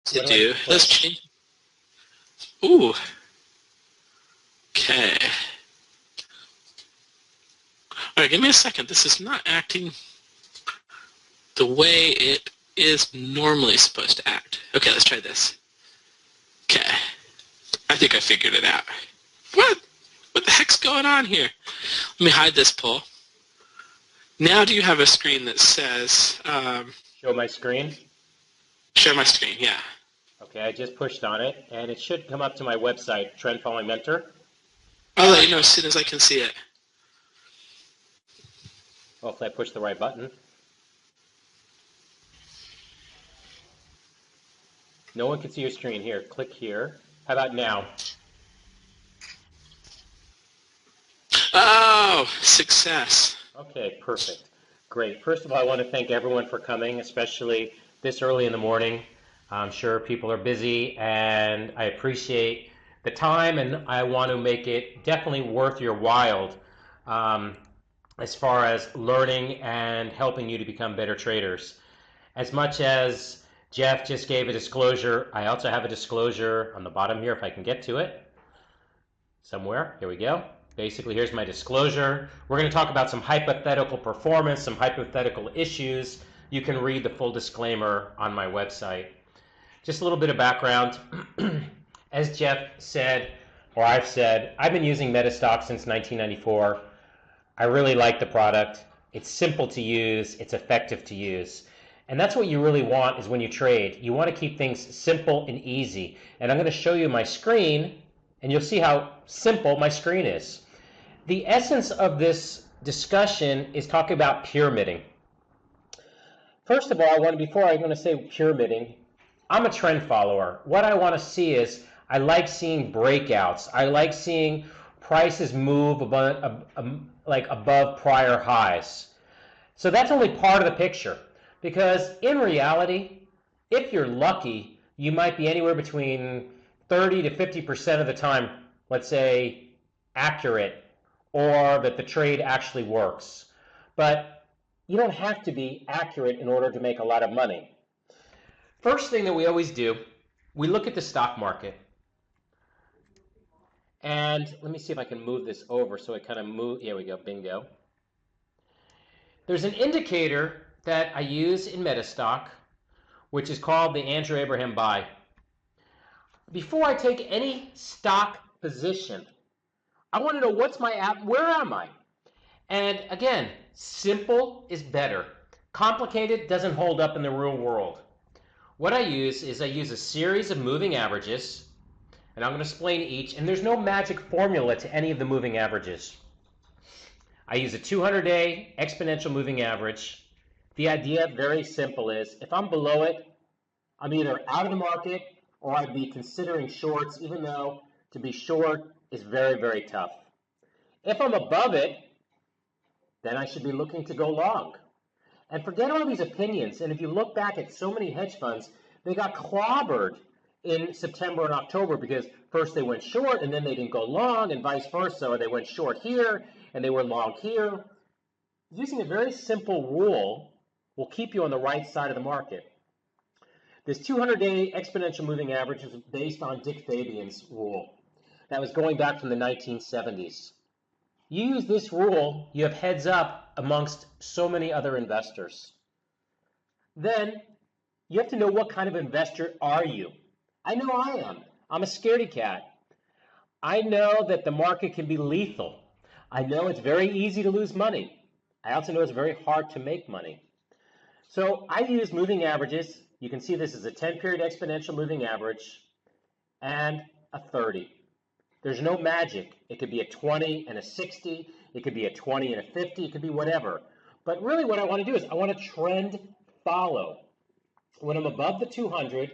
To do. Let's change. Ooh. Okay. All right, give me a second. This is not acting the way it is normally supposed to act. Okay, let's try this. Okay. I think I figured it out. What? What the heck's going on here? Let me hide this poll. Now do you have a screen that says... Show my screen? Share my screen, yeah. Okay, I just pushed on it, and it should come up to my website, Trend Following Mentor. I'll let you know as soon as I can see it. Hopefully I pushed the right button. No one can see your screen. Here, click here. How about now? Oh, success. Okay, perfect. Great. First of all, I want to thank everyone for coming, especially this early in the morning. I'm sure people are busy, and I appreciate the time, and I want to make it definitely worth your while as far as learning and helping you to become better traders. As much as Jeff just gave a disclosure, I also have a disclosure on the bottom here, if I can get to it somewhere. Here we go. Basically, here's my disclosure. We're going to talk about some hypothetical performance, some hypothetical issues. You can read the full disclaimer on my website. Just a little bit of background. As Jeff said, or I've said, I've been using Metastock since 1994. I really like the product. It's simple to use. It's effective to use. And that's what you really want is when you trade. You want to keep things simple and easy. And I'm going to show you my screen, and you'll see how simple my screen is. The essence of this discussion is talking about pyramiding. First of all, before I'm going to say pyramiding, I'm a trend follower. What I want to see is I like seeing breakouts. I like seeing prices move above prior highs. So that's only part of the picture, because in reality, if you're lucky, you might be anywhere between 30 to 50% of the time, let's say, accurate, or that the trade actually works. But you don't have to be accurate in order to make a lot of money. First thing that we always do, we look at the stock market. And let me see if I can move this over so it kind of moves. Here we go, bingo. There's an indicator that I use in Metastock, which is called the Andrew Abraham buy. Before I take any stock position, I want to know what's my app, where am I? And again, simple is better. Complicated doesn't hold up in the real world. What I use is a series of moving averages, and I'm going to explain each, and there's no magic formula to any of the moving averages. I use a 200-day exponential moving average. The idea, very simple, is if I'm below it, I'm either out of the market or I'd be considering shorts, even though to be short is very, very tough. If I'm above it, then I should be looking to go long. And forget all these opinions. And if you look back at so many hedge funds, they got clobbered in September and October because first they went short and then they didn't go long, and vice versa, or they went short here and they were long here. Using a very simple rule will keep you on the right side of the market. This 200-day exponential moving average is based on Dick Fabian's rule. That was going back from the 1970s. You use this rule, you have heads up amongst so many other investors. Then you have to know what kind of investor are you. I know I am. I'm a scaredy cat. I know that the market can be lethal. I know it's very easy to lose money. I also know it's very hard to make money. So I use moving averages. You can see this is a 10-period exponential moving average and a 30. There's no magic. It could be a 20 and a 60. It could be a 20 and a 50. It could be whatever. But really what I want to do is I want to trend follow. When I'm above the 200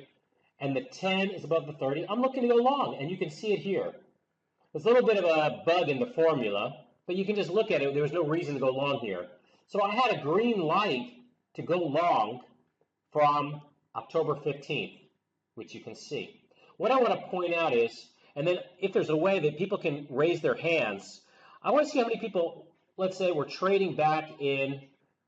and the 10 is above the 30, I'm looking to go long, and you can see it here. There's a little bit of a bug in the formula, but you can just look at it. There's no reason to go long here. So I had a green light to go long from October 15th, which you can see. What I want to point out is, and then if there's a way that people can raise their hands, I want to see how many people, let's say, were trading back in,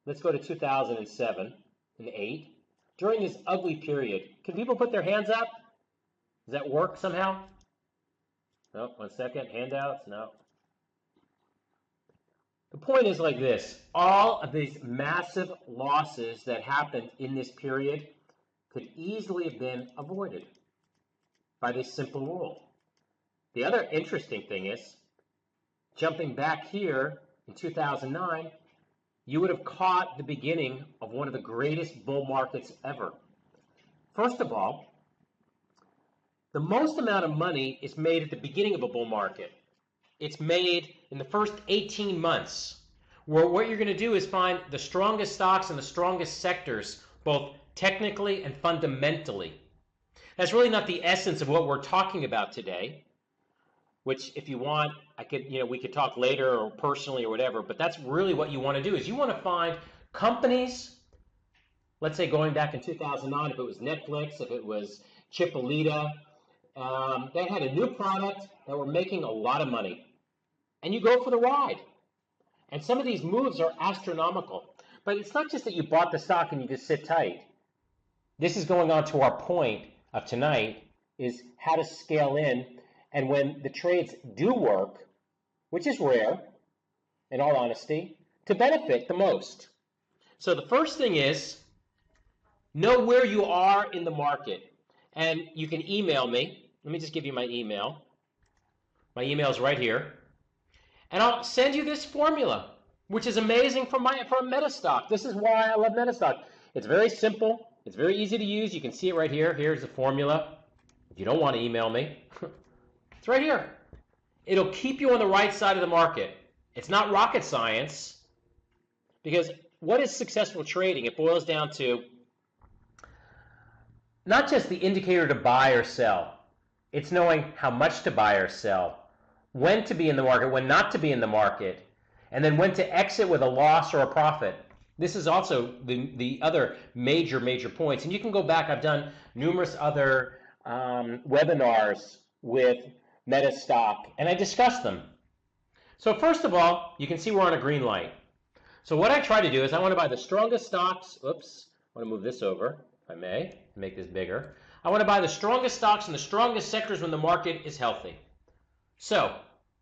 let's go to 2007 and 8. during this ugly period. Can people put their hands up? Does that work somehow? No, 1 second. Handouts? No. The point is like this. All of these massive losses that happened in this period could easily have been avoided by this simple rule. The other interesting thing is, jumping back here in 2009, you would have caught the beginning of one of the greatest bull markets ever. First of all, the most amount of money is made at the beginning of a bull market. It's made in the first 18 months, where what you're going to do is find the strongest stocks and the strongest sectors, both technically and fundamentally. That's really not the essence of what we're talking about today, which if you want, we could talk later or personally or whatever, but that's really what you want to do, is you want to find companies, let's say going back in 2009, if it was Netflix, if it was Chipolita, they had a new product that were making a lot of money. And you go for the ride. And some of these moves are astronomical. But it's not just that you bought the stock and you just sit tight. This is going on to our point of tonight, is how to scale in. And when the trades do work, which is rare, in all honesty, to benefit the most. So the first thing is, know where you are in the market. And you can email me. Let me just give you my email. My email is right here. And I'll send you this formula, which is amazing from Metastock. This is why I love Metastock. It's very simple. It's very easy to use. You can see it right here. Here's the formula. If you don't want to email me, it's right here. It'll keep you on the right side of the market. It's not rocket science, because what is successful trading? It boils down to not just the indicator to buy or sell. It's knowing how much to buy or sell, when to be in the market, when not to be in the market, and then when to exit with a loss or a profit. This is also the other major points. And you can go back. I've done numerous other webinars with Metastock, and I discuss them. So first of all, you can see we're on a green light. So what I try to do is I want to buy the strongest stocks. Oops, I want to move this over, if I may, make this bigger. I want to buy the strongest stocks and the strongest sectors when the market is healthy. So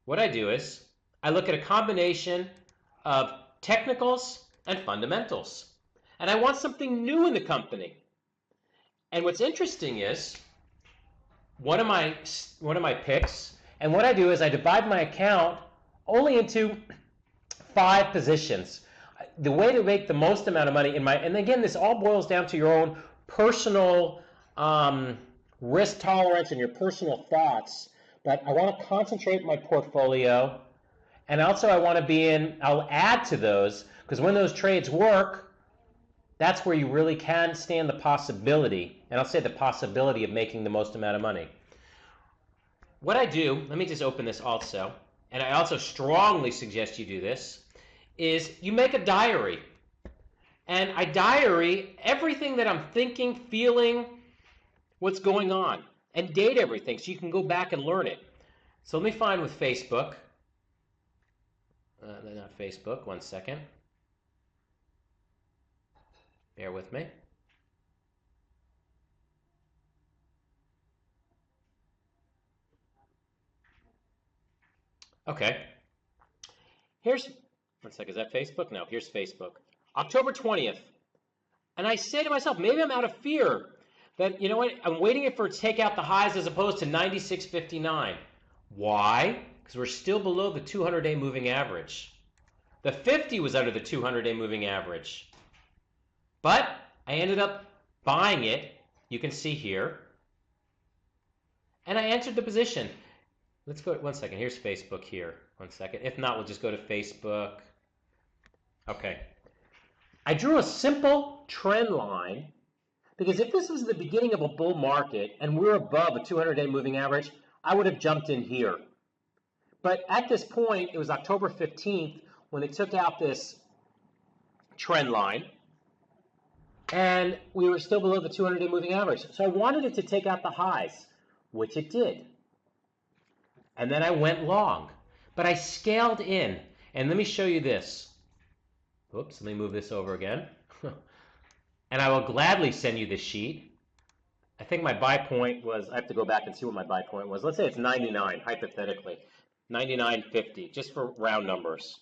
what I do is I look at a combination of technicals and fundamentals. And I want something new in the company. And what's interesting is one of my picks, and what I do is I divide my account only into 5 positions. The way to make the most amount of money and again, this all boils down to your own personal risk tolerance and your personal thoughts. But I want to concentrate my portfolio, and also I want to I'll add to those, because when those trades work, that's where you really can stand the possibility, and I'll say the possibility of making the most amount of money. What I do, let me just open this also, and I also strongly suggest you do this, is you make a diary. And I diary everything that I'm thinking, feeling, what's going on, and date everything so you can go back and learn it. So let me find with Facebook. Not Facebook, 1 second. Bear with me. Okay. Here's, 1 second, is that Facebook? No, here's Facebook. October 20th. And I say to myself, maybe I'm out of fear that, you know what, I'm waiting for it to take out the highs as opposed to 96.59. Why? Because we're still below the 200-day moving average. The 50 was under the 200-day moving average. But I ended up buying it. You can see here. And I entered the position. Let's go, 1 second. Here's Facebook here. 1 second. If not, we'll just go to Facebook. Okay. I drew a simple trend line, because if this was the beginning of a bull market and we're above a 200-day moving average, I would have jumped in here. But at this point, it was October 15th when it took out this trend line, and we were still below the 200-day moving average. So I wanted it to take out the highs, which it did. And then I went long. But I scaled in. And let me show you this. Oops, let me move this over again. And and I will gladly send you the sheet. I think my buy point was, I have to go back and see what my buy point was. Let's say it's 99, hypothetically. 99.50, just for round numbers.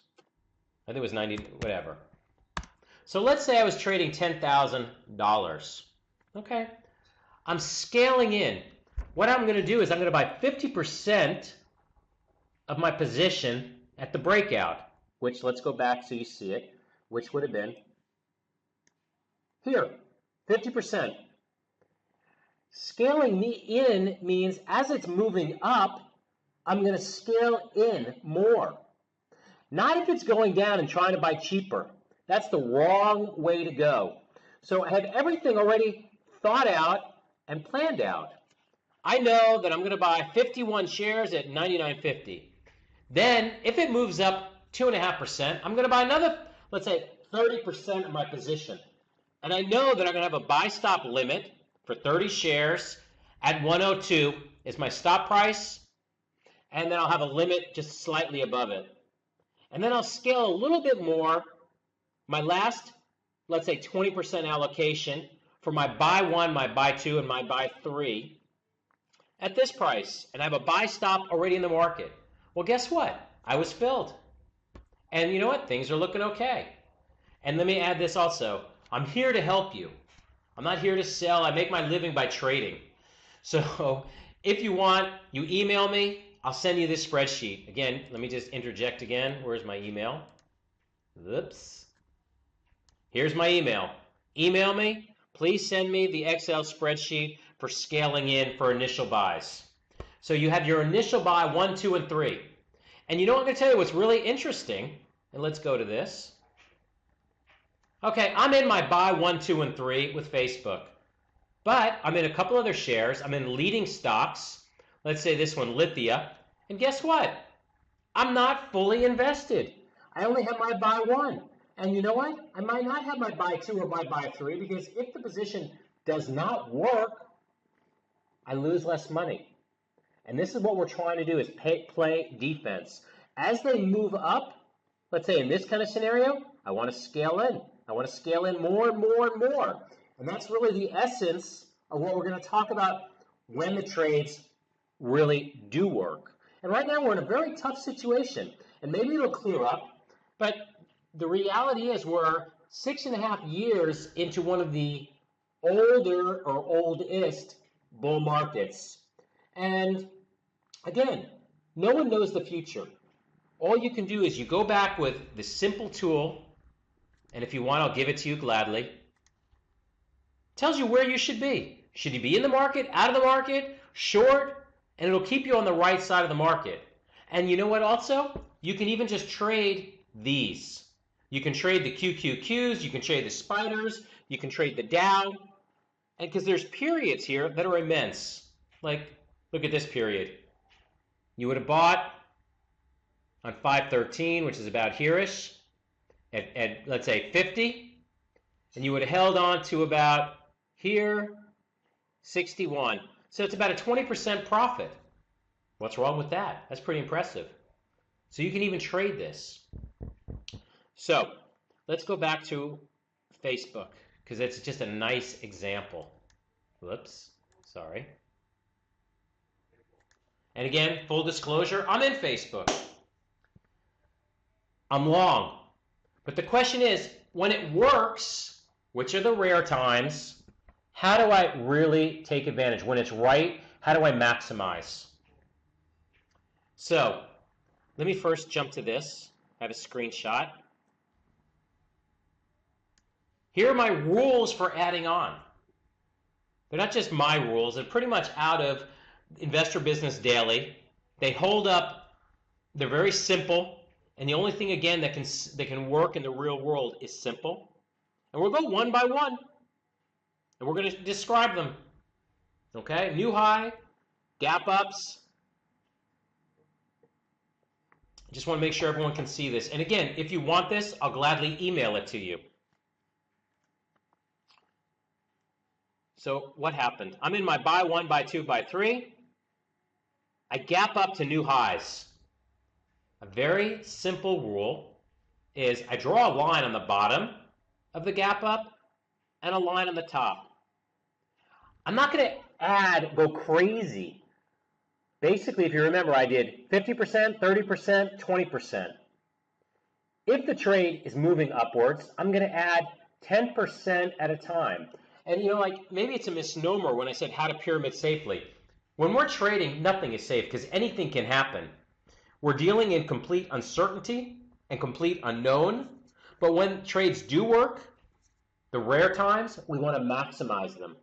I think it was 90, whatever. So let's say I was trading $10,000. Okay, I'm scaling in. What I'm going to do is I'm going to buy 50% of my position at the breakout, which, let's go back so you see it, which would have been here, 50%. Scaling me in means as it's moving up, I'm going to scale in more. Not if it's going down and trying to buy cheaper. That's the wrong way to go. So I have everything already thought out and planned out. I know that I'm going to buy 51 shares at $99.50. Then, if it moves up 2.5%, I'm going to buy another, let's say, 30% of my position. And I know that I'm going to have a buy stop limit for 30 shares at 102 is my stop price. And then I'll have a limit just slightly above it. And then I'll scale a little bit more, my last, let's say, 20% allocation for my buy one, my buy two, and my buy three at this price. And I have a buy stop already in the market. Well, guess what? I was filled. And you know what? Things are looking okay. And let me add this also. I'm here to help you. I'm not here to sell. I make my living by trading. So if you want, you email me. I'll send you this spreadsheet. Again, let me just interject again. Where's my email? Oops. Here's my email. Email me. Please send me the Excel spreadsheet for scaling in for initial buys. So you have your initial buy 1, 2, and 3. And you know what I'm going to tell you what's really interesting? And let's go to this. Okay, I'm in my buy 1, 2, and 3 with Facebook. But I'm in a couple other shares. I'm in leading stocks. Let's say this one, Lithia. And guess what? I'm not fully invested. I only have my buy 1. And you know what? I might not have my buy 2 or my buy 3 because if the position does not work, I lose less money. And this is what we're trying to do is play defense. As they move up, let's say in this kind of scenario, I want to scale in. I want to scale in more and more and more. And that's really the essence of what we're going to talk about when the trades really do work. And right now we're in a very tough situation. And maybe it'll clear up. But the reality is we're 6.5 years into one of the older or oldest bull markets. And again, no one knows the future. All you can do is you go back with the simple tool, and if you want, I'll give it to you gladly. It tells you where you should be. Should you be in the market, out of the market, short? And it'll keep you on the right side of the market. And you know what also? You can even just trade these. You can trade the QQQs, you can trade the spiders, you can trade the Dow. And because there's periods here that are immense. Like, look at this period. You would have bought on 513, which is about here-ish, at let's say 50, and you would have held on to about here, 61. So it's about a 20% profit. What's wrong with that? That's pretty impressive. So you can even trade this. So let's go back to Facebook, because it's just a nice example. Whoops, sorry. And again, full disclosure, I'm in Facebook. I'm long. But the question is, when it works, which are the rare times, how do I really take advantage? When it's right, how do I maximize? So let me first jump to this. I have a screenshot. Here are my rules for adding on. They're not just my rules. They're pretty much out of Investor Business Daily. They hold up. They're very simple. And the only thing, again, that can work in the real world is simple. And we'll go one by one. And we're going to describe them. Okay? New high, gap ups. I just want to make sure everyone can see this. And again, if you want this, I'll gladly email it to you. So what happened? I'm in my buy 1, buy 2, buy 3. I gap up to new highs. A very simple rule is I draw a line on the bottom of the gap up, and a line on the top. I'm not going to go crazy. Basically, if you remember, I did 50%, 30%, 20%. If the trade is moving upwards, I'm going to add 10% at a time. And like maybe it's a misnomer when I said how to pyramid safely. When we're trading, nothing is safe because anything can happen. We're dealing in complete uncertainty and complete unknown. But when trades do work, the rare times, we want to maximize them.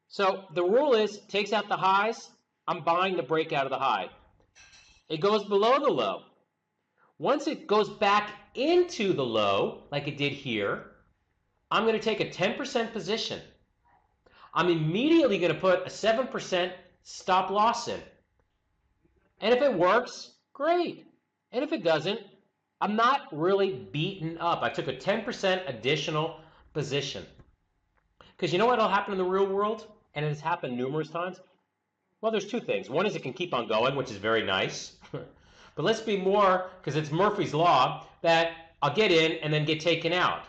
So the rule is, takes out the highs, I'm buying the breakout of the high. It goes below the low. Once it goes back into the low, like it did here, I'm going to take a 10% position. I'm immediately going to put a 7% stop loss in. And if it works, great. And if it doesn't, I'm not really beaten up. I took a 10% additional position. Because you know what will happen in the real world? And it has happened numerous times. Well, there's two things. One is it can keep on going, which is very nice. But let's be more, because it's Murphy's Law, that I'll get in and then get taken out.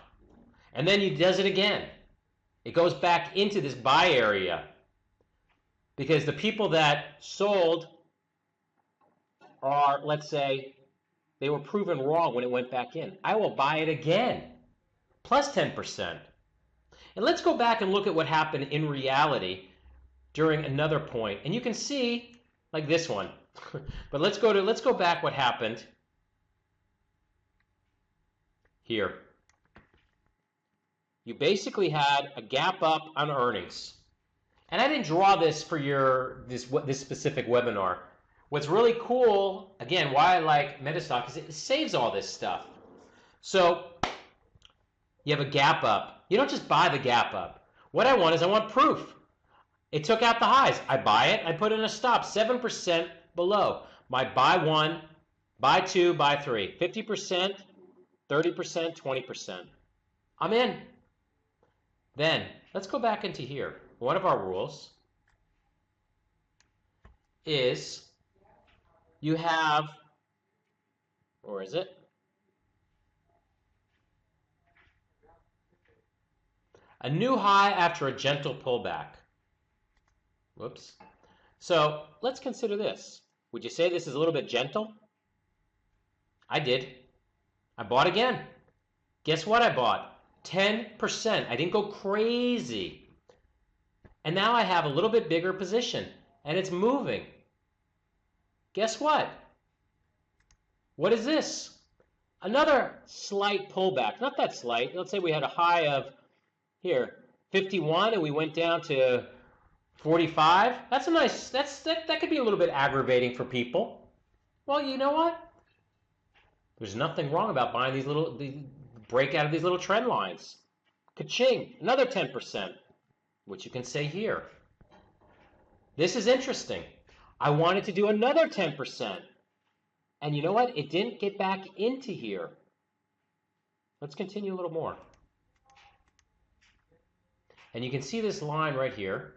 And then he does it again. It goes back into this buy area. Because the people that sold are, let's say, they were proven wrong when it went back in. I will buy it again, plus 10%. And let's go back and look at what happened in reality during another point. And you can see, like this one. But let's go back what happened here. You basically had a gap up on earnings. And I didn't draw this for this specific webinar. What's really cool, again, why I like Metastock is it saves all this stuff. So you have a gap up. You don't just buy the gap up. What I want is I want proof. It took out the highs. I buy it. I put in a stop, 7% below. My buy one, buy two, buy three. 50%, 30%, 20%. I'm in. Then let's go back into here. One of our rules is you have, or is it? A new high after a gentle pullback. Whoops. So let's consider this. Would you say this is a little bit gentle? I did. I bought again. Guess what I bought? 10%. I didn't go crazy. And now I have a little bit bigger position, and it's moving. Guess what? What is this? Another slight pullback. Not that slight. Let's say we had a high of, here, 51, and we went down to 45. That's a nice, that could be a little bit aggravating for people. Well, you know what? There's nothing wrong about buying the break out of these little trend lines. Ka-ching, another 10%, which you can say here. This is interesting. I wanted to do another 10%. And you know what? It didn't get back into here. Let's continue a little more. And you can see this line right here.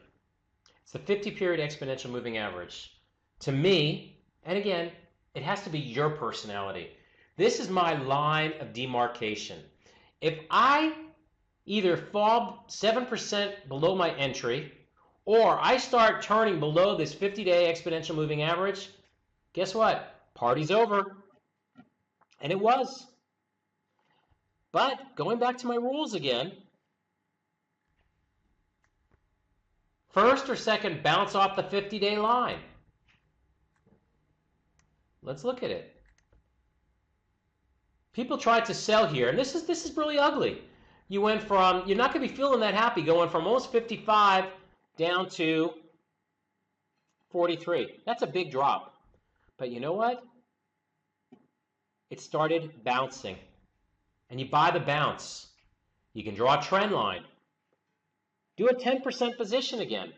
It's the 50-period exponential moving average. To me, and again, it has to be your personality. This is my line of demarcation. If I either fall 7% below my entry, or I start turning below this 50-day exponential moving average, guess what? Party's over. And it was. But going back to my rules again, first or second bounce off the 50-day line. Let's look at it. People tried to sell here, and this is really ugly. You went from, you're not going to be feeling that happy going from almost 55 down to 43. That's a big drop. But you know what? It started bouncing. And you buy the bounce. You can draw a trend line. Do a 10% position again.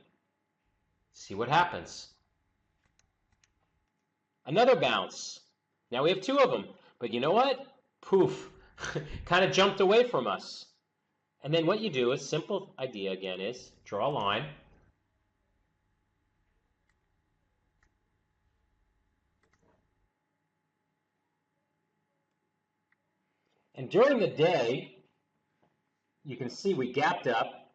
See what happens. Another bounce. Now we have two of them. But you know what? Poof. Kind of jumped away from us. And then what you do is, simple idea again is, draw a line. And during the day, you can see we gapped up.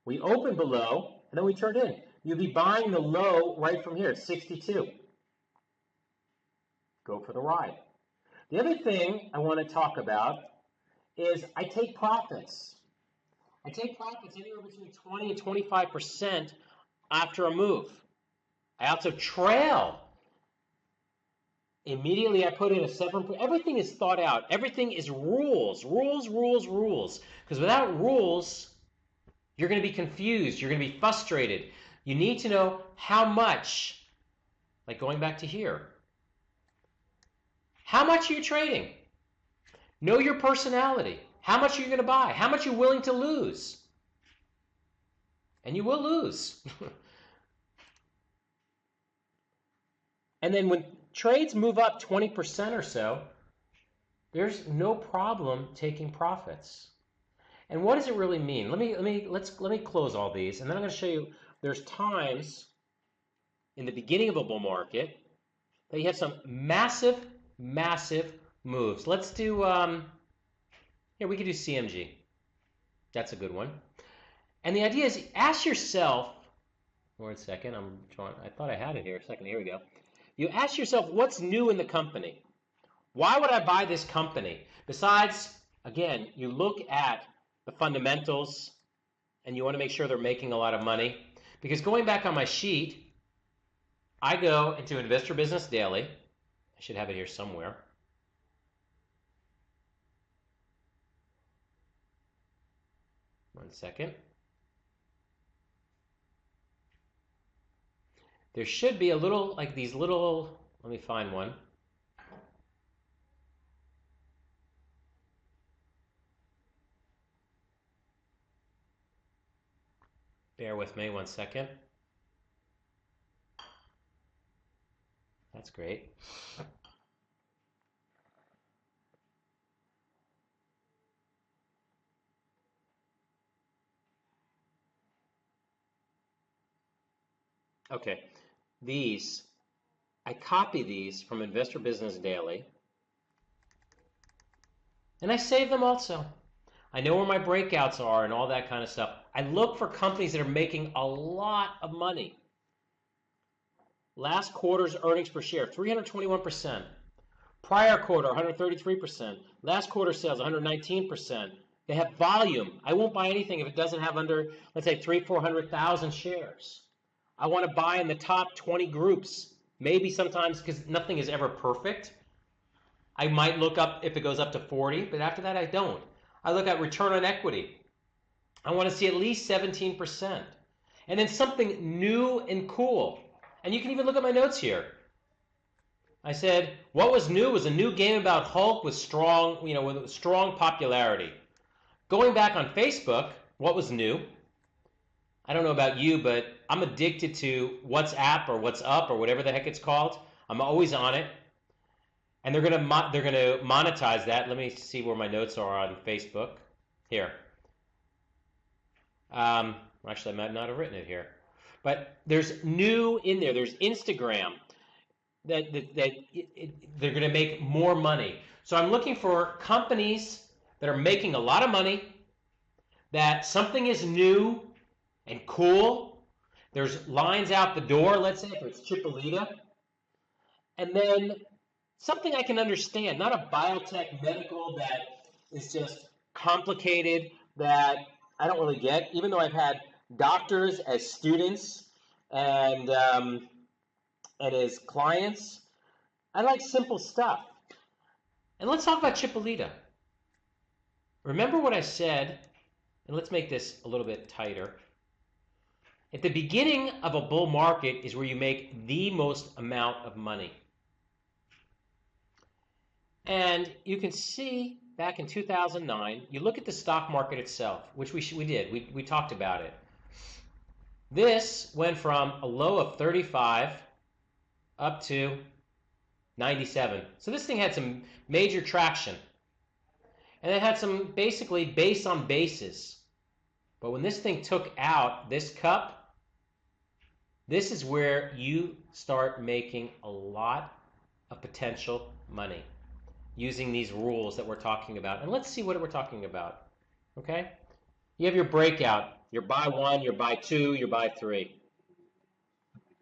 We opened below, and then we turned in. You'd be buying the low right from here at 62. Go for the ride. The other thing I want to talk about is I take profits. I take profits anywhere between 20 and 25% after a move. I also trail. Immediately I put in a 7. Everything is thought out. Everything is rules, rules, rules, rules. Because without rules, you're going to be confused. You're going to be frustrated. You need to know how much, like going back to here. How much are you trading? Know your personality. How much are you going to buy? How much are you willing to lose? And you will lose. And then when trades move up 20% or so, there's no problem taking profits. And what does it really mean? Let me close all these, and then I'm going to show you there's times in the beginning of a bull market that you have some massive, massive moves. Let's do here we could do CMG. That's a good one. And the idea is ask yourself, one second, I thought I had it here a second. Here we go. You ask yourself, what's new in the company? Why would I buy this company? Besides, again, you look at the fundamentals and you want to make sure they're making a lot of money. Because going back on my sheet, I go into Investor Business Daily. I should have it here somewhere. One second. There should be a little, like these little, let me find one. Bear with me 1 second. That's great. Okay, I copy these from Investor Business Daily, and I save them also. I know where my breakouts are and all that kind of stuff. I look for companies that are making a lot of money. Last quarter's earnings per share, 321%. Prior quarter, 133%. Last quarter sales, 119%. They have volume. I won't buy anything if it doesn't have under, let's say, 400,000 shares. I want to buy in the top 20 groups. Maybe sometimes, because nothing is ever perfect, I might look up if it goes up to 40, but after that I don't. I look at return on equity. I want to see at least 17%. And then something new and cool. And you can even look at my notes here. I said, what was new was a new game about Hulk with strong, with strong popularity. Going back on Facebook, what was new? I don't know about you, but I'm addicted to WhatsApp or What's Up or whatever the heck it's called. I'm always on it. And they're gonna monetize that. Let me see where my notes are on Facebook. Here. Actually, I might not have written it here. But there's new in there. There's Instagram. They're going to make more money. So I'm looking for companies that are making a lot of money, that something is new and cool. There's lines out the door, let's say, if it's Chipolita. And then something I can understand, not a biotech medical that is just complicated, that I don't really get, even though I've had doctors as students and as clients. I like simple stuff. And let's talk about Chipolita. Remember what I said, and let's make this a little bit tighter. At the beginning of a bull market is where you make the most amount of money. And you can see back in 2009, you look at the stock market itself, which we did. We talked about it. This went from a low of 35 up to 97. So this thing had some major traction. And it had some basically base on basis. But when this thing took out this cup, this is where you start making a lot of potential money using these rules that we're talking about. And let's see what we're talking about. Okay? You have your breakout. You're buy 1, you're buy 2, you're buy 3.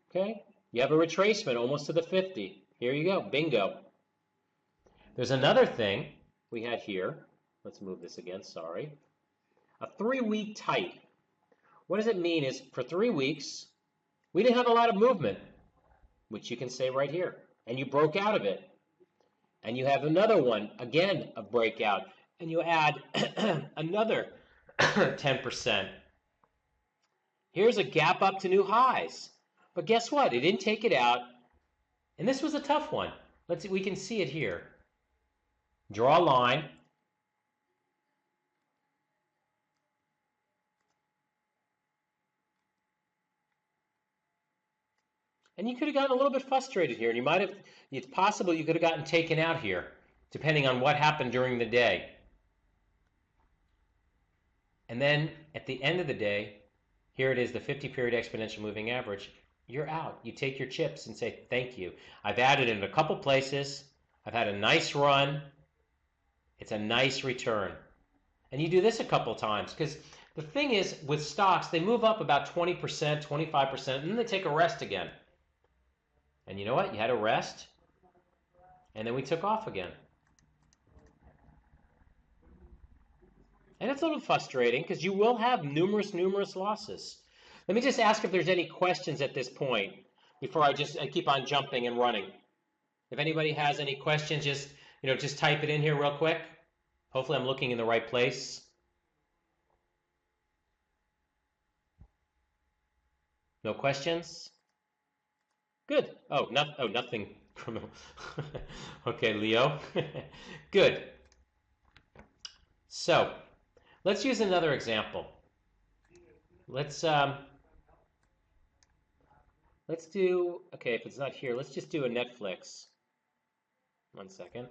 Okay? You have a retracement almost to the 50. Here you go, bingo. There's another thing we had here. Let's move this again, sorry. A 3-week tight. What does it mean is for 3 weeks, we didn't have a lot of movement, which you can say right here. And you broke out of it. And you have another one, again, a breakout. And you add another 10%. Here's a gap up to new highs. But guess what? It didn't take it out. And this was a tough one. Let's see, we can see it here. Draw a line. And you could have gotten a little bit frustrated here, and you might have, it's possible you could have gotten taken out here, depending on what happened during the day. And then at the end of the day, here it is, the 50-period exponential moving average. You're out. You take your chips and say, thank you. I've added it in a couple places. I've had a nice run. It's a nice return. And you do this a couple times, because the thing is, with stocks, they move up about 20%, 25%, and then they take a rest again. And you know what? You had a rest, and then we took off again. And it's a little frustrating because you will have numerous losses. Let me just ask if there's any questions at this point before I keep on jumping and running. If anybody has any questions, just type it in here real quick. Hopefully I'm looking in the right place. No questions? Good. Oh, nothing criminal. Okay, Leo. Good. So, let's use another example. Let's do, okay, if it's not here, let's just do a Netflix. 1 second.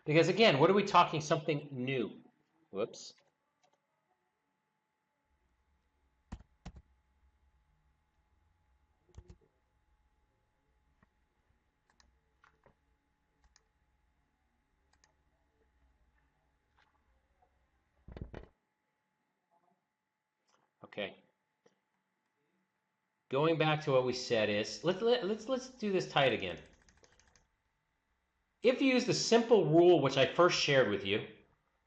Because again, what are we talking? Something new. Whoops. Okay. Going back to what we said is, let's do this tight again. If you use the simple rule which I first shared with you,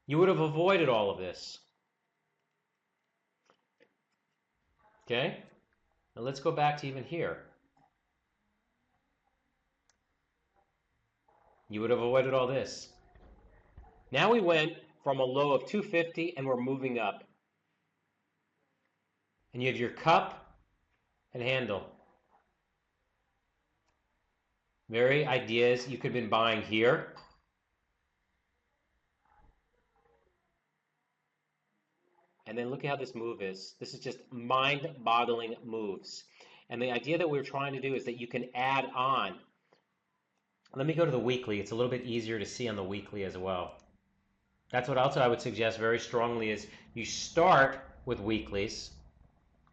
you would have avoided all of this. Okay? Now let's go back to even here. You would have avoided all this. Now we went from a low of 250 and we're moving up. And you have your cup and handle. Very ideas you could have been buying here. And then look at how this move is. This is just mind-boggling moves. And the idea that we're trying to do is that you can add on. Let me go to the weekly. It's a little bit easier to see on the weekly as well. That's what also I would suggest very strongly is you start with weeklies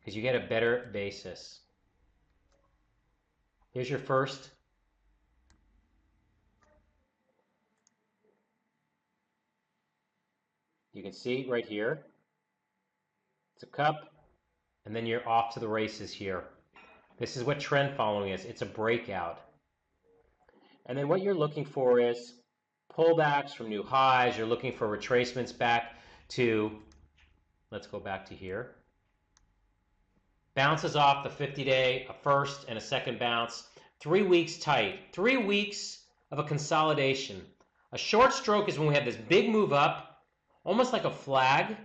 because you get a better basis. Here's your first. You can see right here. It's a cup, and then you're off to the races here. This is what trend following is. It's a breakout. And then what you're looking for is pullbacks from new highs. You're looking for retracements back to, let's go back to here. Bounces off the 50-day, a first and a second bounce. 3 weeks tight. 3 weeks of a consolidation. A short stroke is when we have this big move up, almost like a flag.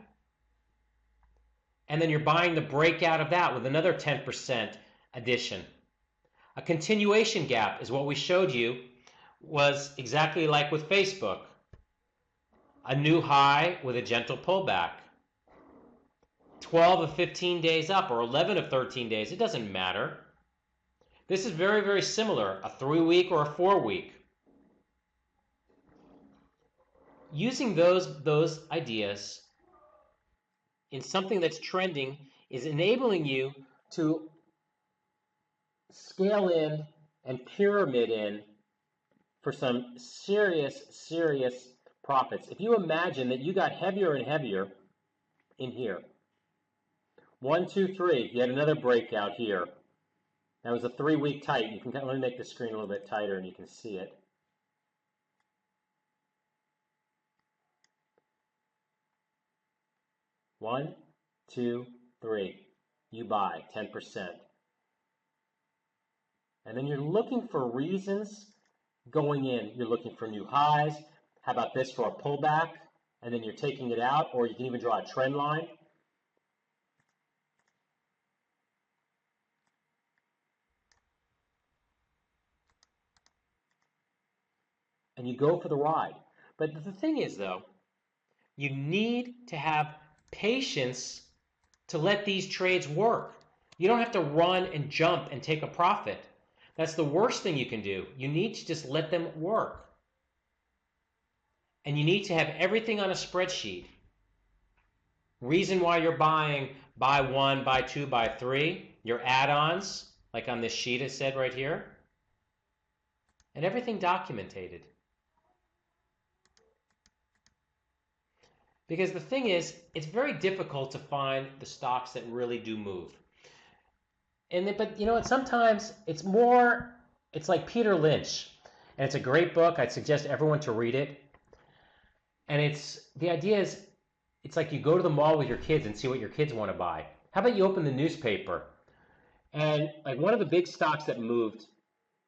And then you're buying the breakout of that with another 10% addition. A continuation gap is what we showed you was exactly like with Facebook. A new high with a gentle pullback. 12 of 15 days up or 11 of 13 days, it doesn't matter. This is very, very similar, a 3-week or a 4-week. Using those ideas in something that's trending is enabling you to scale in and pyramid in for some serious profits. If you imagine that you got heavier and heavier in here, 1, 2, 3, you had another breakout here. That was a 3-week tight. You can let me make the screen a little bit tighter and you can see it. One, 2, 3. You buy 10%. And then you're looking for reasons going in. You're looking for new highs. How about this for a pullback? And then you're taking it out, or you can even draw a trend line. And you go for the ride. But the thing is, though, you need to have patience to let these trades work. You don't have to run and jump and take a profit. That's the worst thing you can do. You need to just let them work. And you need to have everything on a spreadsheet. Reason why you're buying buy 1, buy 2, buy 3, your add-ons, like on this sheet it said right here, and everything documented. Because the thing is, it's very difficult to find the stocks that really do move. But you know what, sometimes it's like Peter Lynch, and it's a great book. I'd suggest everyone to read it. And the idea is, it's like you go to the mall with your kids and see what your kids want to buy. How about you open the newspaper? And like one of the big stocks that moved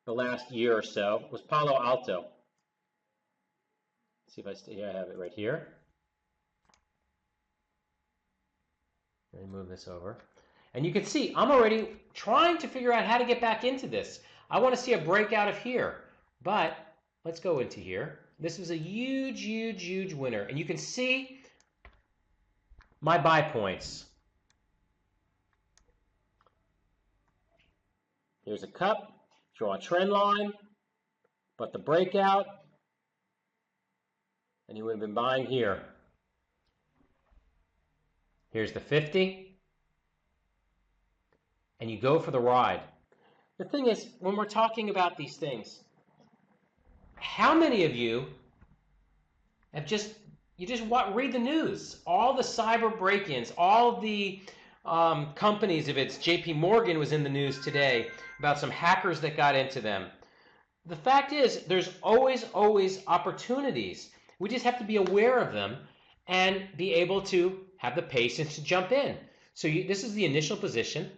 the last year or so was Palo Alto. Let's see if I have it right here. Let me move this over. And you can see I'm already trying to figure out how to get back into this. I want to see a breakout of here. But let's go into here. This was a huge, huge, huge winner. And you can see my buy points. Here's a cup, draw a trend line, but the breakout, and you would have been buying here. Here's the 50, and you go for the ride. The thing is, when we're talking about these things, how many of you have read the news? All the cyber break-ins, all the companies, if it's JP Morgan was in the news today about some hackers that got into them. The fact is, there's always opportunities. We just have to be aware of them and be able to have the patience to jump in. So this is the initial position.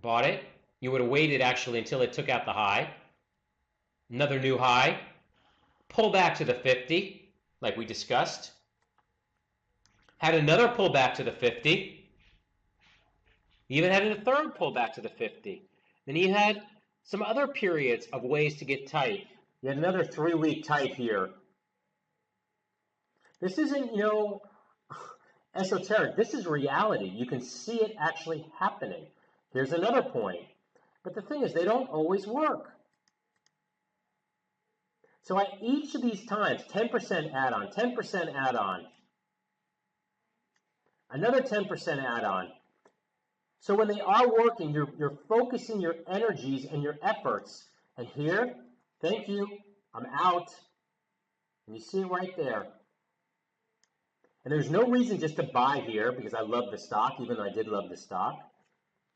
Bought it. You would have waited actually until it took out the high. Another new high. Pull back to the 50, like we discussed. Had another pullback to the 50. Even had a third pullback to the 50. Then you had some other periods of ways to get tight. You had another 3-week tight here. This isn't, esoteric. This is reality. You can see it actually happening. Here's another point. But the thing is, they don't always work. So at each of these times, 10% add-on, 10% add-on, another 10% add-on. So when they are working, you're focusing your energies and your efforts. And here, thank you, I'm out. And you see it right there. And there's no reason just to buy here because I love the stock, even though I did love the stock.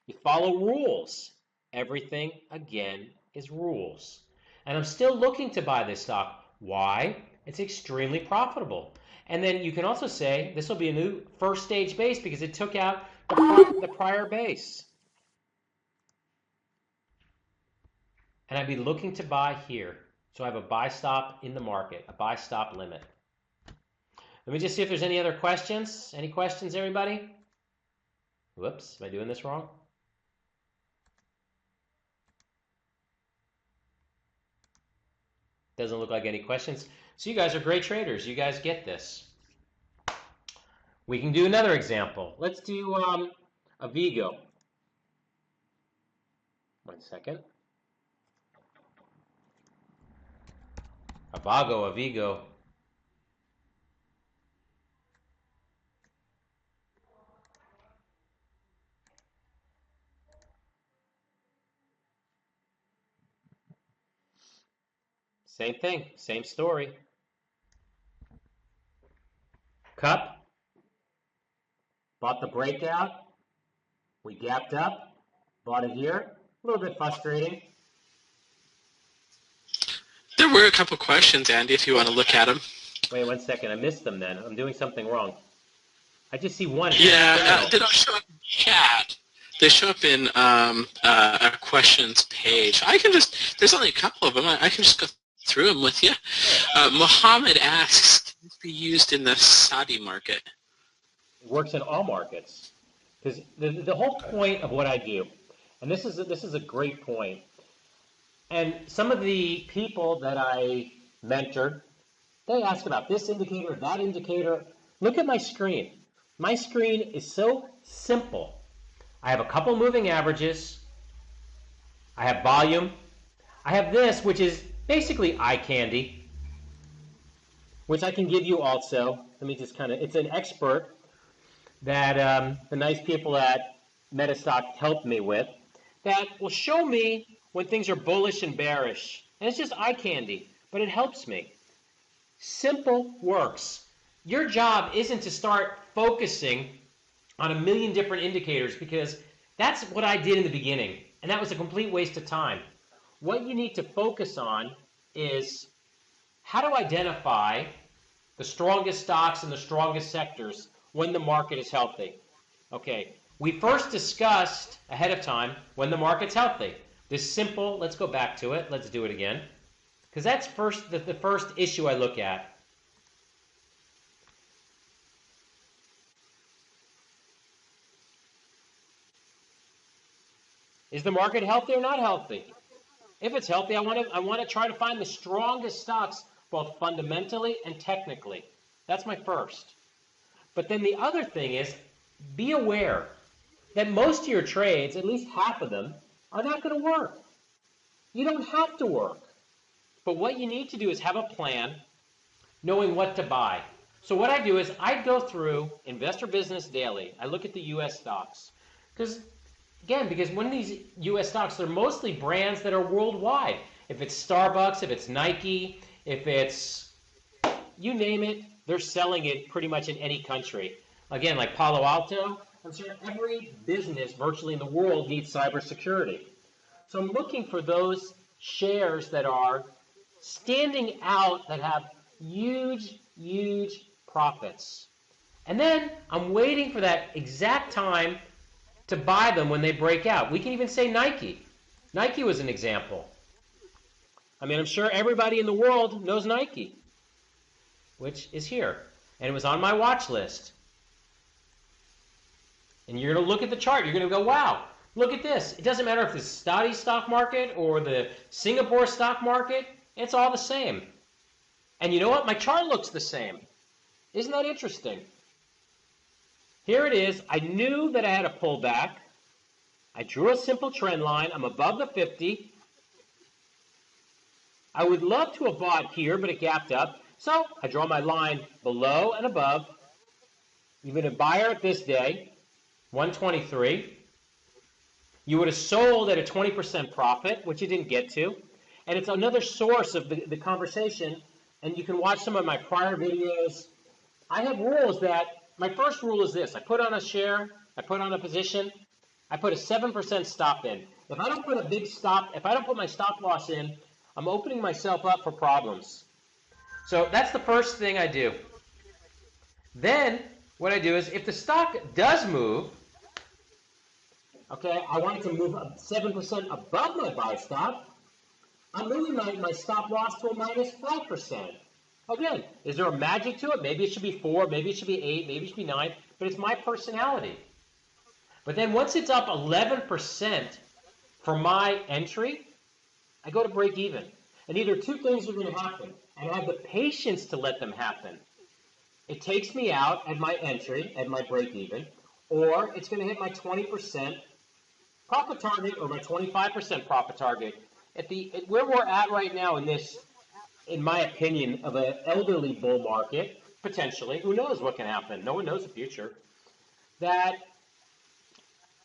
You follow rules. Everything, again, is rules. And I'm still looking to buy this stock. Why? It's extremely profitable. And then you can also say this will be a new first stage base because it took out the prior base. And I'd be looking to buy here. So I have a buy stop in the market, a buy stop limit. Let me just see if there's any other questions. Any questions, everybody? Whoops, am I doing this wrong? Doesn't look like any questions. So you guys are great traders. You guys get this. We can do another example. Let's do a Vigo. One second. A Vigo. Same thing, same story. cup, bought the breakout, we gapped up, bought it here. A little bit frustrating. There were a couple questions, Andy, if you want to look at them. Wait 1 second, I missed them then. I'm doing something wrong. I just see one. Yeah, they don't show up in chat. They show up in a questions page. I can just, there's only a couple of them. I can just go through them with you. Mohammed asks, can it be used in the Saudi market? It works in all markets. Because the whole point of what I do, and this is a great point, and some of the people that I mentor, they ask about this indicator, that indicator. Look at my screen. My screen is so simple. I have a couple moving averages. I have volume. I have this, which is basically eye candy, which I can give you also. Let me just kind of, it's an expert that the nice people at Metastock helped me with, that will show me when things are bullish and bearish. And it's just eye candy, but it helps me. Simple works. Your job isn't to start focusing on a million different indicators, because that's what I did in the beginning, and that was a complete waste of time. What you need to focus on is how to identify the strongest stocks and the strongest sectors when the market is healthy. Okay, we first discussed ahead of time when the market's healthy. This simple, let's go back to it, let's do it again, because that's the first issue I look at. Is the market healthy or not healthy? If it's healthy, I want to try to find the strongest stocks, both fundamentally and technically. That's my first. But then the other thing is, be aware that most of your trades, at least half of them, are not going to work. You don't have to work. But what you need to do is have a plan, knowing what to buy. So what I do is I go through Investor Business Daily. I look at the U.S. stocks. Because when these U.S. stocks, they're mostly brands that are worldwide. If it's Starbucks, if it's Nike, if it's, you name it, they're selling it pretty much in any country. Again, like Palo Alto, I'm sure every business virtually in the world needs cybersecurity. So I'm looking for those shares that are standing out, that have huge, huge profits. And then I'm waiting for that exact time to buy them when they break out. We can even say Nike. Nike was an example. I mean, I'm sure everybody in the world knows Nike, which is here. And it was on my watch list. And you're going to look at the chart. You're going to go, wow, look at this. It doesn't matter if it's the Saudi stock market or the Singapore stock market. It's all the same. And you know what? My chart looks the same. Isn't that interesting? Here it is. I knew that I had a pullback. I drew a simple trend line. I'm above the 50. I would love to have bought here, but it gapped up. So I draw my line below and above. Even a buyer at this day, 123. You would have sold at a 20% profit, which you didn't get to. And it's another source of the conversation. And you can watch some of my prior videos. I have rules that, my first rule is this. I put on a share, I put on a position, I put a 7% stop in. If I don't put a big stop, if I don't put my stop loss in, I'm opening myself up for problems. So that's the first thing I do. Then what I do is, if the stock does move, okay, I want it to move 7% above my buy stop, I'm moving my stop loss to a minus 5%. Again, is there a magic to it? Maybe it should be 4, maybe it should be 8, maybe it should be 9, but it's my personality. But then once it's up 11% for my entry, I go to break even. And either two things are going to happen, and I have the patience to let them happen. It takes me out at my entry, at my break even, or it's going to hit my 20% profit target or my 25% profit target. Where we're at right now in this, in my opinion, of an elderly bull market, potentially, who knows what can happen? No one knows the future. That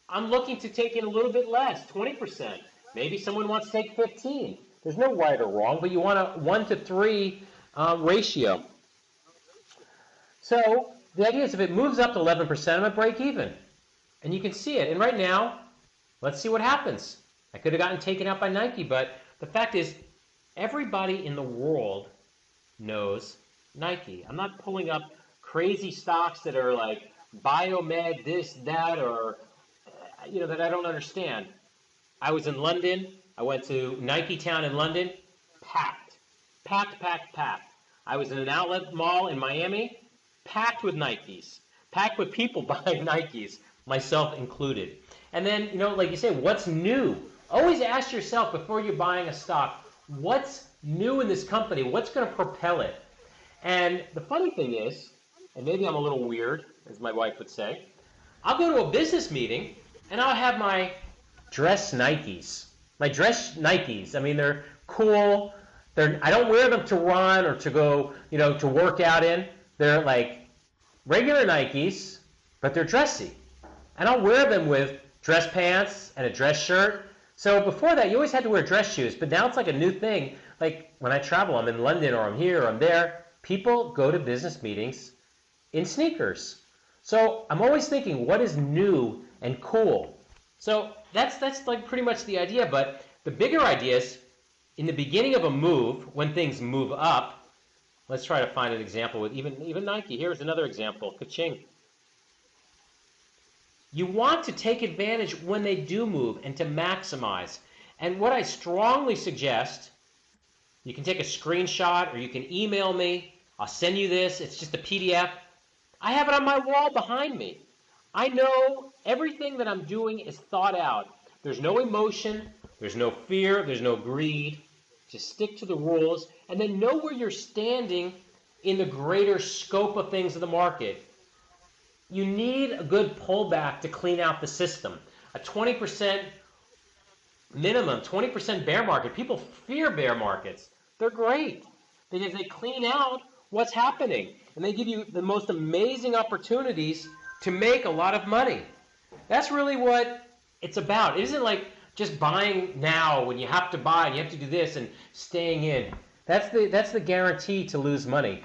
I'm looking to take in a little bit less, 20%. Maybe someone wants to take 15. There's no right or wrong, but you want a 1 to 3 ratio. So the idea is if it moves up to 11%, I'm at break even. And you can see it. And right now, let's see what happens. I could have gotten taken out by Nike, but the fact is, everybody in the world knows Nike. I'm not pulling up crazy stocks that are like biomed, this, that, or that I don't understand. I was in London. I went to Nike Town in London. Packed. Packed, packed, packed. I was in an outlet mall in Miami. Packed with Nikes. Packed with people buying Nikes, myself included. And then, like you say, what's new? Always ask yourself before you're buying a stock, what's new in this company? What's going to propel it? And the funny thing is, and maybe I'm a little weird, as my wife would say, I'll go to a business meeting and I'll have my dress Nikes. My dress Nikes. I mean, they're cool. I don't wear them to run or to go, to work out in. They're like regular Nikes, but they're dressy. And I'll wear them with dress pants and a dress shirt. So before that, you always had to wear dress shoes, but now it's like a new thing. Like when I travel, I'm in London or I'm here or I'm there, people go to business meetings in sneakers. So I'm always thinking, what is new and cool? So that's like pretty much the idea, but the bigger idea is in the beginning of a move, when things move up, let's try to find an example with even Nike. Here's another example, ka-ching. You want to take advantage when they do move and to maximize. And what I strongly suggest, you can take a screenshot or you can email me. I'll send you this. It's just a PDF. I have it on my wall behind me. I know everything that I'm doing is thought out. There's no emotion. There's no fear. There's no greed. Just stick to the rules and then know where you're standing in the greater scope of things in the market. You need a good pullback to clean out the system. A 20% minimum, 20% bear market. People fear bear markets. They're great because they clean out what's happening and they give you the most amazing opportunities to make a lot of money. That's really what it's about. It isn't like just buying now when you have to buy and you have to do this and staying in. That's the guarantee to lose money.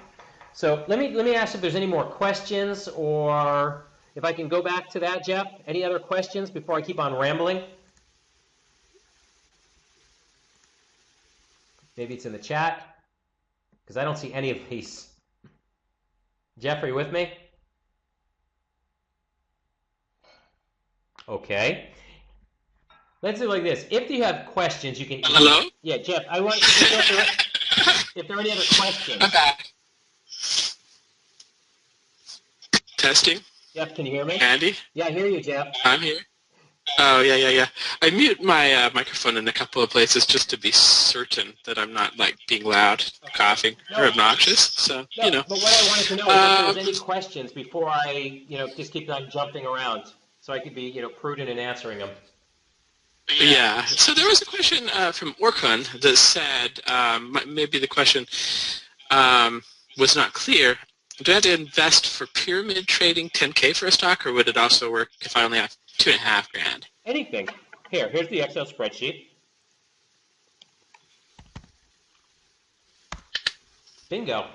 So let me ask if there's any more questions, or if I can go back to that, Jeff. Any other questions before I keep on rambling? Maybe it's in the chat, because I don't see any of these. Jeff, are you with me? Okay. Let's do it like this. If you have questions, you can... Hello? Yeah, Jeff, I want to know if there are any other questions. I'm back. Testing. Jeff, can you hear me? Andy? Yeah, I hear you, Jeff. I'm here. Oh, yeah. I mute my microphone in a couple of places just to be certain that I'm not, being loud, coughing, or obnoxious. So, But what I wanted to know is if there's any questions before I, just keep on jumping around, so I could be, prudent in answering them. Yeah. So there was a question from Orkun that said, maybe the question was not clear. Do I have to invest for pyramid trading 10K for a stock, or would it also work if I only have $2,500? Anything. Here's the Excel spreadsheet. Bingo.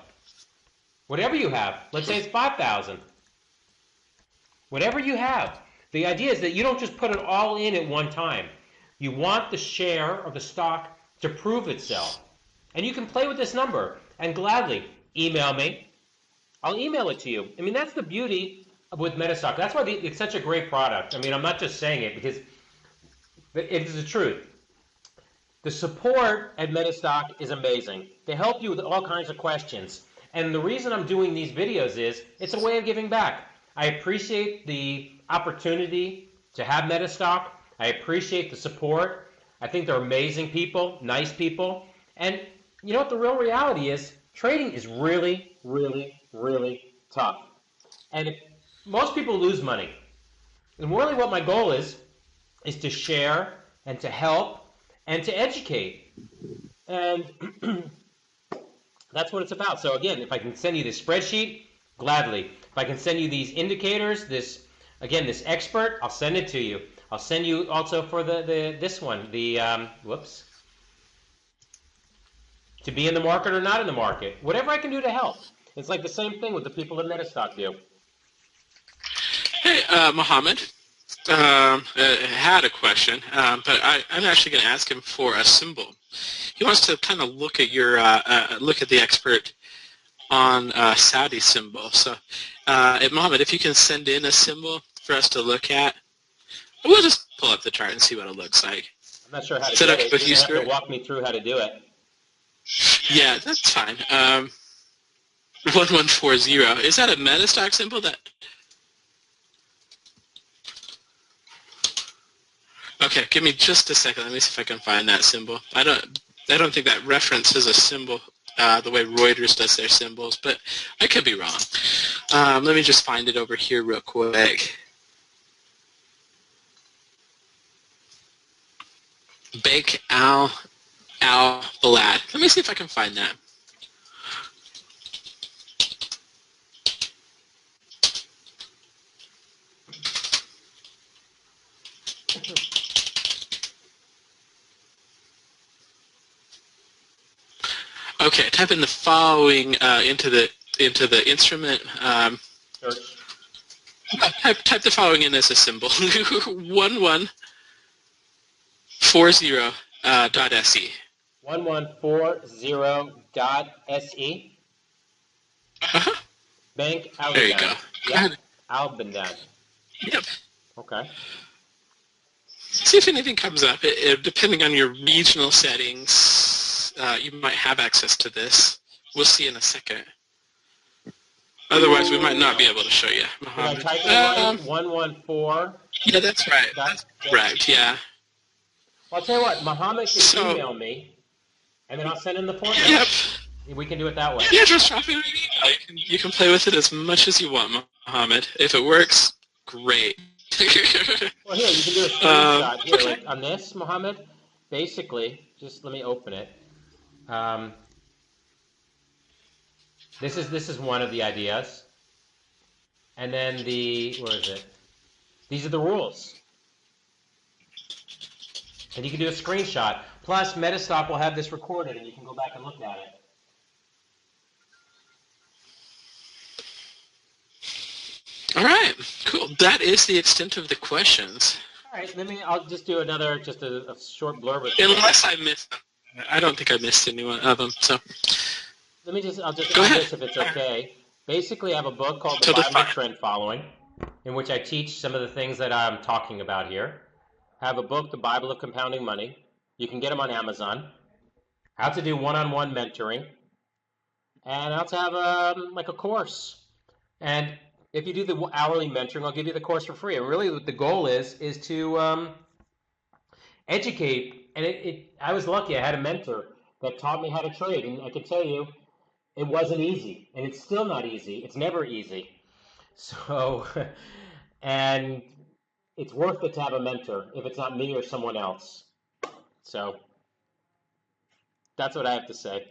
Whatever you have. Let's say it's 5,000. Whatever you have. The idea is that you don't just put it all in at one time. You want the share of the stock to prove itself. And you can play with this number and gladly email me. I'll email it to you. I mean, that's the beauty with Metastock. That's why it's such a great product. I mean, I'm not just saying it because it is the truth. The support at Metastock is amazing. They help you with all kinds of questions. And the reason I'm doing these videos is it's a way of giving back. I appreciate the opportunity to have Metastock. I appreciate the support. I think they're amazing people, nice people. And you know what the real reality is? Trading is really, really, really tough. And if most people lose money. And really what my goal is to share and to help and to educate. And that's what it's about. So again, if I can send you this spreadsheet, gladly. If I can send you these indicators, this expert, I'll send it to you. I'll send you also for this one, whoops. To be in the market or not in the market. Whatever I can do to help. It's like the same thing with the people at Metastock do. Hey, Mohammed. Had a question, but I'm actually going to ask him for a symbol. He wants to kind of look at your look at the expert on Saudi symbol. So, Mohammed, if you can send in a symbol for us to look at, we'll just pull up the chart and see what it looks like. I'm not sure how to get it. You're going to have to walk me through how to do it. Yeah, that's fine. 1140. Is that a Metastock symbol? That? Okay, give me just a second. Let me see if I can find that symbol. I don't think that references a symbol the way Reuters does their symbols, but I could be wrong. Let me just find it over here real quick. Bake al-Balad. Let me see if I can find that. Okay, type in the following into the instrument. Type the following in as a symbol. 1140.se. 1140.se. Uh-huh. Bank Albandan. There you go. Yep. Albandan. Yep. Okay. See if anything comes up. Depending on your regional settings, you might have access to this. We'll see in a second. Otherwise, we might not be able to show you. Did I type in 114? Yeah, that's right. That's correct, yeah. Well, I'll tell you what, Muhammad can email me, and then I'll send him the formula. Yep. We can do it that way. Yeah, just drop it in an email. You can play with it as much as you want, Muhammad. If it works, great. Well, here, you can do a screenshot. Here, like on this, Muhammad, basically, just let me open it. This is one of the ideas. And then where is it? These are the rules. And you can do a screenshot. Plus, Metastock will have this recorded, and you can go back and look at it. All right, cool. That is the extent of the questions. All right, I'll just do another, just a short blurb. Unless I missed them. I don't think I missed any one of them, so. I'll just add this if it's okay. Basically, I have a book called The Bible of Trend Following, in which I teach some of the things that I'm talking about here. I have a book, The Bible of Compounding Money. You can get them on Amazon. How to do one-on-one mentoring. And how to have like a course. And if you do the hourly mentoring, I'll give you the course for free. And really what the goal is to educate. And I was lucky. I had a mentor that taught me how to trade. And I can tell you, it wasn't easy. And it's still not easy. It's never easy. So, and it's worth it to have a mentor if it's not me or someone else. So, that's what I have to say.